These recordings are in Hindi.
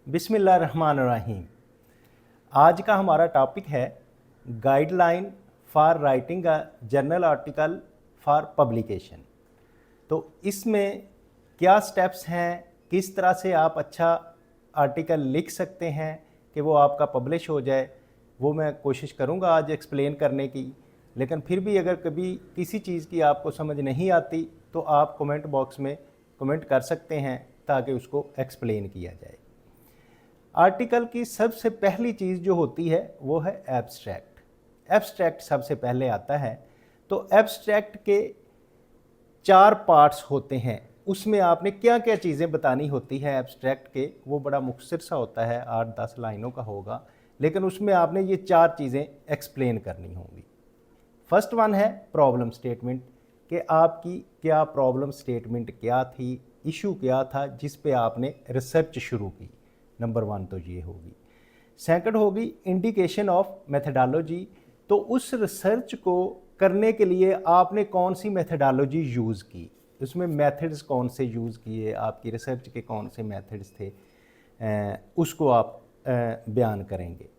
बिस्मिल्लाहिर्रहमानिर्रहीम। आज का हमारा टॉपिक है guideline for writing a journal article for publication. तो इसमें क्या स्टेप्स हैं, किस तरह से आप अच्छा आर्टिकल लिख सकते हैं कि वो आपका पब्लिश हो जाए, वो मैं कोशिश करूँगा आज एक्सप्लेन करने की। लेकिन फिर भी अगर कभी किसी चीज़ की आपको समझ नहीं आती तो आप कमेंट बॉक्स में कमेंट कर सकते हैं ताकि उसको एक्सप्लेन किया जाए। आर्टिकल की सबसे पहली चीज़ जो होती है वो है एब्स्ट्रैक्ट। एब्स्ट्रैक्ट सबसे पहले आता है। तो एब्स्ट्रैक्ट के 4 पार्ट्स होते हैं। उसमें आपने क्या क्या चीज़ें बतानी होती है एब्स्ट्रैक्ट के, वो बड़ा मुख्तसर सा होता है, 8-10 लाइनों का होगा, लेकिन उसमें आपने ये 4 चीज़ें एक्सप्लेन करनी होंगी। फर्स्ट वन है प्रॉब्लम स्टेटमेंट, कि आपकी क्या प्रॉब्लम स्टेटमेंट क्या थी, इशू क्या था जिस पे आपने रिसर्च शुरू की। नंबर 1 तो ये होगी। सेकंड होगी इंडिकेशन ऑफ मेथडोलॉजी, तो उस रिसर्च को करने के लिए आपने कौन सी मेथडोलॉजी यूज़ की, उसमें मेथड्स कौन से यूज़ किए, आपकी रिसर्च के कौन से मेथड्स थे, उसको आप बयान करेंगे।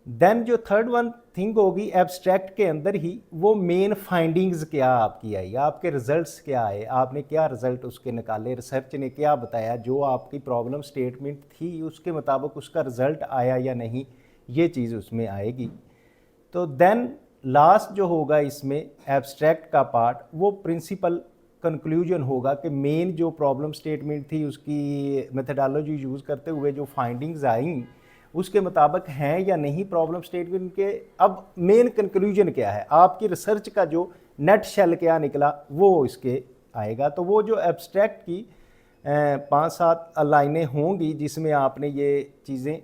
देन जो थर्ड वन थिंग होगी एब्स्ट्रैक्ट के अंदर ही, वो मेन फाइंडिंग्स क्या आपकी आई, आपके रिजल्ट्स क्या आए, आपने क्या रिजल्ट उसके निकाले, रिसर्च ने क्या बताया, जो आपकी प्रॉब्लम स्टेटमेंट थी उसके मुताबिक उसका रिजल्ट आया या नहीं, ये चीज़ उसमें आएगी। तो देन लास्ट जो होगा इसमें एब्स्ट्रैक्ट का पार्ट, वो प्रिंसिपल कंक्लूजन होगा कि मेन जो प्रॉब्लम स्टेटमेंट थी उसकी मेथडोलॉजी यूज़ करते हुए जो फाइंडिंग्स आई उसके मुताबिक हैं या नहीं प्रॉब्लम स्टेटमेंट के। अब मेन कंक्लूजन क्या है, आपकी रिसर्च का जो नेट शेल क्या निकला वो इसके आएगा। तो वो जो एब्स्ट्रैक्ट की 5-7 लाइनें होंगी जिसमें आपने ये चीज़ें,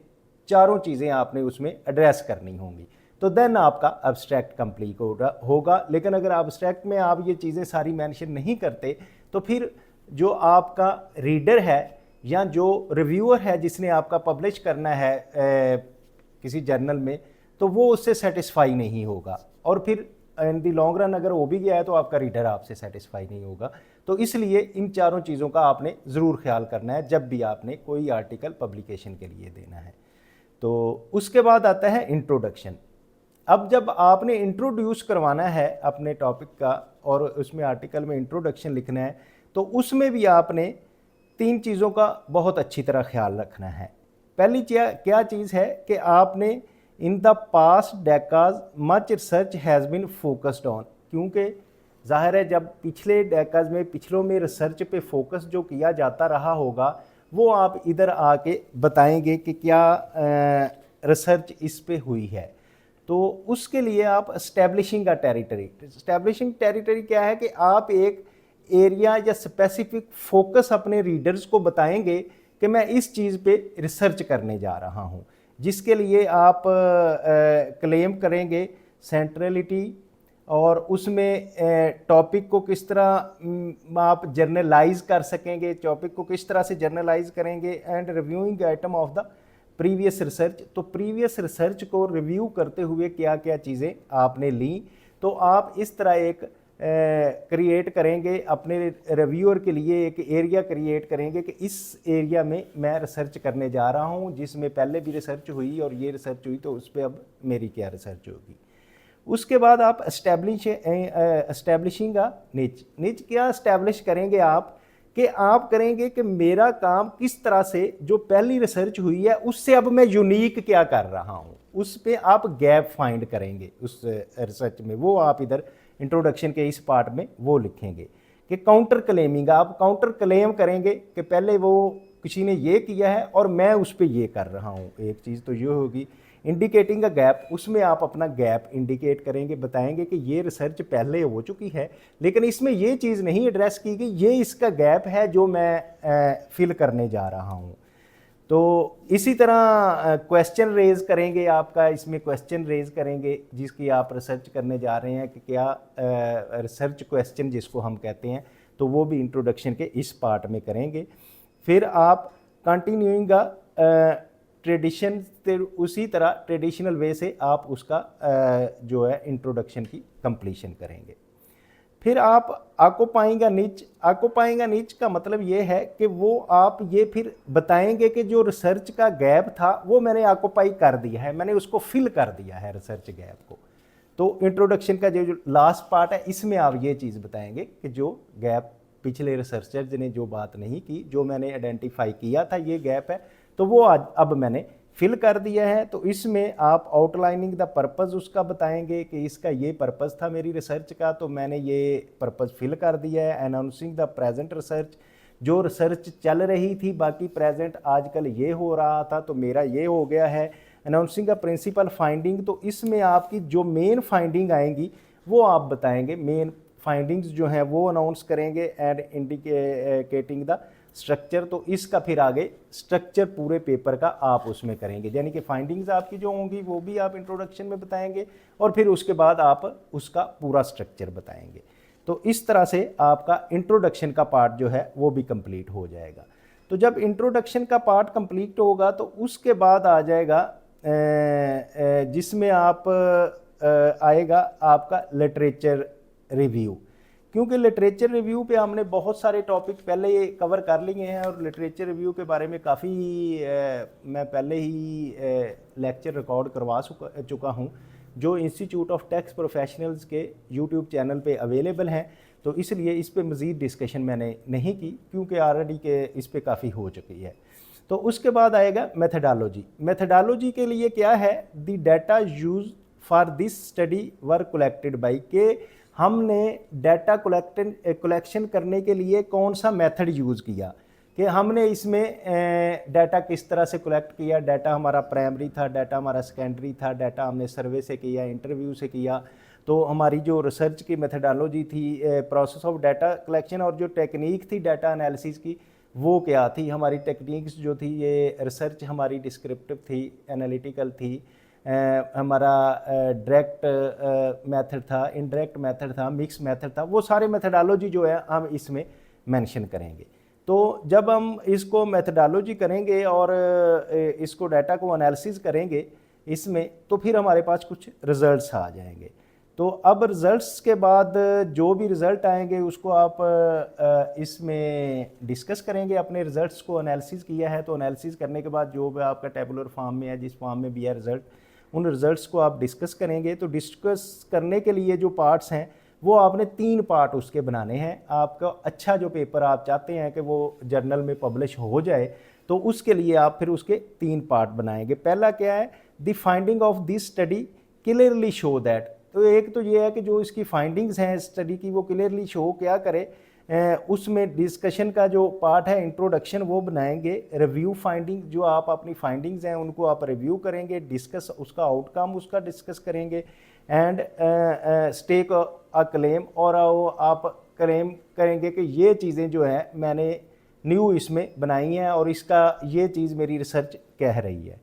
चारों चीज़ें आपने उसमें एड्रेस करनी होंगी, तो देन आपका एब्स्ट्रैक्ट कंप्लीट होगा। लेकिन अगर एब्स्ट्रैक्ट में आप ये चीज़ें सारी मेंशन नहीं करते तो फिर जो आपका रीडर है या जो रिव्यूअर है जिसने आपका पब्लिश करना है किसी जर्नल में, तो वो उससे सेटिस्फाई नहीं होगा, और फिर इन दी लॉन्ग रन अगर वो भी गया है तो आपका रीडर आपसे सेटिस्फाई नहीं होगा। तो इसलिए इन चारों चीज़ों का आपने ज़रूर ख्याल करना है जब भी आपने कोई आर्टिकल पब्लिकेशन के लिए देना है। तो उसके बाद आता है इंट्रोडक्शन। अब जब आपने इंट्रोड्यूस करवाना है अपने टॉपिक का और उसमें आर्टिकल में इंट्रोडक्शन लिखना है, तो उसमें भी आपने 3 चीज़ों का बहुत अच्छी तरह ख्याल रखना है। पहली क्या चीज़ है कि आपने in the past decades much research has been focused on, क्योंकि जाहिर है जब पिछले डेकाज में, पिछलों में रिसर्च पे फोकस जो किया जाता रहा होगा वो आप इधर आके बताएंगे कि क्या रिसर्च इस पे हुई है। तो उसके लिए आप एस्टेब्लिशिंग का टेरिटरी, एस्टेब्लिशिंग टेरिटरी क्या है कि आप एक एरिया या स्पेसिफिक फोकस अपने रीडर्स को बताएंगे कि मैं इस चीज़ पे रिसर्च करने जा रहा हूँ, जिसके लिए आप क्लेम करेंगे सेंट्रलिटी, और उसमें टॉपिक को किस तरह आप जर्नलाइज कर सकेंगे, टॉपिक को किस तरह से जर्नलाइज करेंगे, and reviewing item of the previous research. तो प्रीवियस रिसर्च को रिव्यू करते हुए क्या क्या चीज़ें आपने ली, तो आप इस तरह एक क्रिएट करेंगे अपने रिव्यूअर के लिए, एक एरिया क्रिएट करेंगे कि इस एरिया में मैं रिसर्च करने जा रहा हूँ, जिसमें पहले भी रिसर्च हुई और ये रिसर्च हुई, तो उस पर अब मेरी क्या रिसर्च होगी। उसके बाद आप एस्टैब्लिशिंग का निच क्या एस्टैब्लिश करेंगे आप, कि आप करेंगे कि मेरा काम किस तरह से जो पहली रिसर्च हुई है उससे अब मैं यूनिक क्या कर रहा हूँ, उस पर आप गैप फाइंड करेंगे उस रिसर्च में। वो आप इधर इंट्रोडक्शन के इस पार्ट में वो लिखेंगे कि काउंटर क्लेमिंग, आप काउंटर क्लेम करेंगे कि पहले वो किसी ने ये किया है और मैं उस पर ये कर रहा हूँ। एक चीज़ तो ये होगी। इंडिकेटिंग अ गैप, उसमें आप अपना गैप इंडिकेट करेंगे, बताएंगे कि ये रिसर्च पहले हो चुकी है लेकिन इसमें ये चीज़ नहीं एड्रेस की गई, ये इसका गैप है जो मैं फिल करने जा रहा हूँ। तो इसी तरह क्वेश्चन रेज करेंगे, आपका इसमें क्वेश्चन रेज करेंगे जिसकी आप रिसर्च करने जा रहे हैं कि क्या रिसर्च क्वेश्चन जिसको हम कहते हैं, तो वो भी इंट्रोडक्शन के इस पार्ट में करेंगे। फिर आप कंटिन्यूइंग ट्रेडिशन, उसी तरह ट्रेडिशनल वे से आप उसका जो है इंट्रोडक्शन की कंप्लीशन करेंगे। फिर आप ऑक्यूपाइंग अ निच, ऑक्यूपाइंग अ निच का मतलब ये है कि वो आप ये फिर बताएंगे कि जो रिसर्च का गैप था वो मैंने ऑक्यूपाई कर दिया है, मैंने उसको फिल कर दिया है रिसर्च गैप को। तो इंट्रोडक्शन का जो लास्ट पार्ट है इसमें आप ये चीज़ बताएंगे कि जो गैप पिछले रिसर्चर्स ने जो बात नहीं की, जो मैंने आइडेंटिफाई किया था ये गैप है, तो वो आज अब मैंने फिल कर दिया है। तो इसमें आप आउटलाइनिंग द पर्पज़ उसका बताएंगे कि इसका ये पर्पज़ था मेरी रिसर्च का, तो मैंने ये पर्पज़ फिल कर दिया है। अनाउंसिंग द प्रेजेंट रिसर्च, जो रिसर्च चल रही थी बाकी प्रेजेंट आजकल ये हो रहा था तो मेरा ये हो गया है। अनाउंसिंग अ प्रिंसिपल फाइंडिंग, तो इसमें आपकी जो मेन फाइंडिंग आएंगी वो आप बताएंगे, मेन फाइंडिंग्स जो हैं वो अनाउंस करेंगे। एंड इंडिकेटिंग द स्ट्रक्चर, तो इसका फिर आगे स्ट्रक्चर पूरे पेपर का आप उसमें करेंगे, यानी कि फाइंडिंग्स आपकी जो होंगी वो भी आप इंट्रोडक्शन में बताएंगे और फिर उसके बाद आप उसका पूरा स्ट्रक्चर बताएंगे। तो इस तरह से आपका इंट्रोडक्शन का पार्ट जो है वो भी कंप्लीट हो जाएगा। तो जब इंट्रोडक्शन का पार्ट कंप्लीट होगा तो उसके बाद आ जाएगा जिसमें आप आएगा आपका लिटरेचर रिव्यू, क्योंकि लिटरेचर रिव्यू पे हमने बहुत सारे टॉपिक पहले ये कवर कर लिए हैं और लिटरेचर रिव्यू के बारे में काफ़ी मैं पहले ही लेक्चर रिकॉर्ड करवा चुका हूँ जो इंस्टीट्यूट ऑफ टैक्स प्रोफेशनल्स के यूट्यूब चैनल पे अवेलेबल हैं। तो इसलिए इस पे मज़ीद डिस्कशन मैंने नहीं की क्योंकि ऑलरेडी के इस पे काफ़ी हो चुकी है। तो उसके बाद आएगा मेथडोलॉजी। मेथडोलॉजी के लिए क्या है, the data use for this study were collected by, के हमने डाटा कलेक्शन करने के लिए कौन सा मेथड यूज़ किया, कि हमने इसमें डाटा किस तरह से कलेक्ट किया। डाटा हमारा प्राइमरी था, डाटा हमारा सेकेंडरी था, डाटा हमने सर्वे से किया, इंटरव्यू से किया। तो हमारी जो रिसर्च की मेथडोलॉजी थी, प्रोसेस ऑफ डाटा कलेक्शन और जो टेक्निक थी डाटा एनालिसिस की वो क्या थी। हमारी टेक्निक्स जो थी ये रिसर्च हमारी डिस्क्रिप्टिव थी, एनालिटिकल थी, हमारा डायरेक्ट मेथड था, इनडायरेक्ट मेथड था, मिक्स मेथड था। वो सारे मेथडोलॉजी जो है हम इसमें मेंशन करेंगे। तो जब हम इसको मेथडोलॉजी करेंगे और इसको डाटा को एनालिसिस करेंगे इसमें, तो फिर हमारे पास कुछ रिजल्ट्स आ जाएंगे। तो अब रिजल्ट्स के बाद जो भी रिज़ल्ट आएंगे उसको आप इसमें डिस्कस करेंगे। अपने रिजल्ट्स को एनालिसिस किया है तो एनालिसिस करने के बाद जो भी आपका टेबुलर फॉर्म में है, जिस फॉर्म में भी है रिज़ल्ट, उन रिज़ल्ट्स को आप डिस्कस करेंगे। तो डिस्कस करने के लिए जो पार्ट्स हैं वो आपने 3 पार्ट उसके बनाने हैं। आपका अच्छा जो पेपर आप चाहते हैं कि वो जर्नल में पब्लिश हो जाए तो उसके लिए आप फिर उसके 3 पार्ट बनाएंगे। पहला क्या है, the finding of this study clearly show that. तो एक तो ये है कि जो इसकी फाइंडिंग्स हैं स्टडी की वो क्लियरली शो क्या करे, उसमें डिस्कशन का जो पार्ट है इंट्रोडक्शन वो बनाएंगे। रिव्यू फाइंडिंग, जो आप अपनी फाइंडिंग्स हैं उनको आप रिव्यू करेंगे, डिस्कस उसका आउटकम उसका डिस्कस करेंगे। एंड स्टेक अ क्लेम, और आप क्लेम करेंगे कि ये चीज़ें जो है मैंने न्यू इसमें बनाई हैं और इसका ये चीज़ मेरी रिसर्च कह रही है।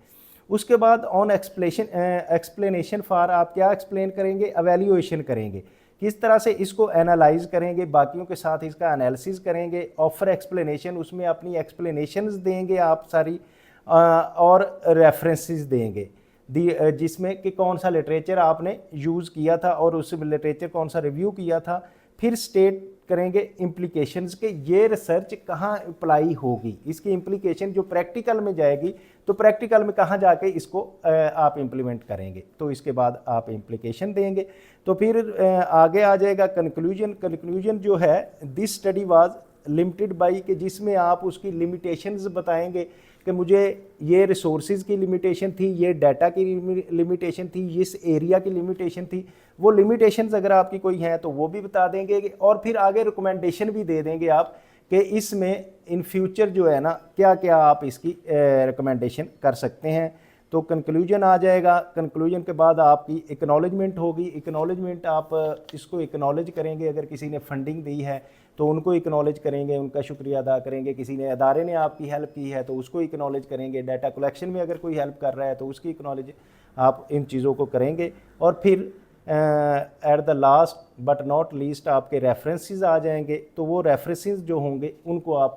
उसके बाद ऑन एक्सप्लेनेशन फॉर, आप क्या एक्सप्लेन करेंगे, एवेल्यूएशन करेंगे, किस तरह से इसको एनालाइज करेंगे, बाकियों के साथ इसका एनालिसिस करेंगे। ऑफर एक्सप्लेनेशन, उसमें अपनी एक्सप्लेनेशंस देंगे आप सारी, और रेफरेंसेस देंगे जिसमें कि कौन सा लिटरेचर आपने यूज़ किया था और उस लिटरेचर कौन सा रिव्यू किया था। फिर स्टेट करेंगे इम्प्लीकेशंस के ये रिसर्च कहाँ अप्लाई होगी, इसकी इम्प्लीकेशन जो प्रैक्टिकल में जाएगी तो प्रैक्टिकल में कहाँ जाके इसको आप इम्प्लीमेंट करेंगे। तो इसके बाद आप इम्प्लीकेशन देंगे। तो फिर आगे आ जाएगा कंक्लूजन। कंक्लूजन जो है, this study was limited by, के जिसमें आप उसकी लिमिटेशंस बताएंगे कि मुझे ये रिसोर्सेज की लिमिटेशन थी, ये डाटा की लिमिटेशन थी, इस एरिया की लिमिटेशन थी। वो लिमिटेशंस अगर आपकी कोई हैं तो वो भी बता देंगे और फिर आगे रिकमेंडेशन भी दे देंगे आप कि इसमें इन फ्यूचर जो है ना क्या क्या आप इसकी रिकमेंडेशन कर सकते हैं। तो कंक्लूजन आ जाएगा। कंक्लूजन के बाद आपकी एक्नॉलेजमेंट होगी। एक्नॉलेजमेंट, आप इसको एक्नॉलेज करेंगे। अगर किसी ने फंडिंग दी है तो उनको एक्नॉलेज करेंगे, उनका शुक्रिया अदा करेंगे। किसी ने अदारे ने आपकी हेल्प की है तो उसको एक्नॉलेज करेंगे। डाटा कलेक्शन में अगर कोई हेल्प कर रहा है तो उसकी एक्नॉलेज आप इन चीज़ों को करेंगे। और फिर at the last but not least आपके रेफरेंसेस आ जाएंगे। तो वो रेफरेंसेस जो होंगे उनको आप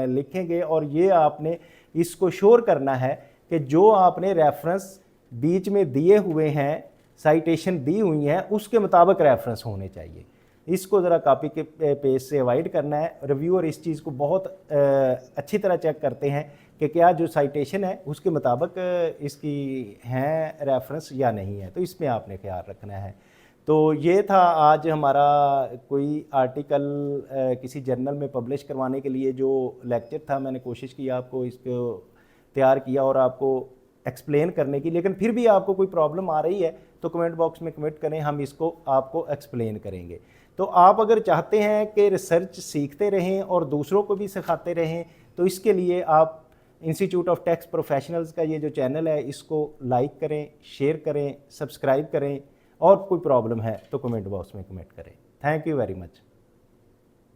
लिखेंगे और ये आपने इसको श्योर करना है कि जो आपने रेफरेंस बीच में दिए हुए हैं, साइटेशन दी हुई हैं, उसके मुताबिक रेफरेंस होने चाहिए। इसको ज़रा कॉपी के पेस्ट से अवॉइड करना है। रिव्यूअर इस चीज़ को बहुत अच्छी तरह चेक करते हैं कि क्या जो साइटेशन है उसके मुताबिक इसकी हैं रेफरेंस या नहीं है, तो इसमें आपने ख्याल रखना है। तो ये था आज हमारा कोई आर्टिकल किसी जर्नल में पब्लिश करवाने के लिए जो लेक्चर था, मैंने कोशिश की आपको इसको तैयार किया और आपको एक्सप्लेन करने की। लेकिन फिर भी आपको कोई प्रॉब्लम आ रही है तो कमेंट बॉक्स में कमेंट करें, हम इसको आपको एक्सप्लेन करेंगे। तो आप अगर चाहते हैं कि रिसर्च सीखते रहें और दूसरों को भी सिखाते रहें, तो इसके लिए आप इंस्टीट्यूट ऑफ टैक्स प्रोफेशनल्स का ये जो चैनल है इसको लाइक करें, शेयर करें, सब्सक्राइब करें, और कोई प्रॉब्लम है तो कमेंट बॉक्स में कमेंट करें। Thank you very much.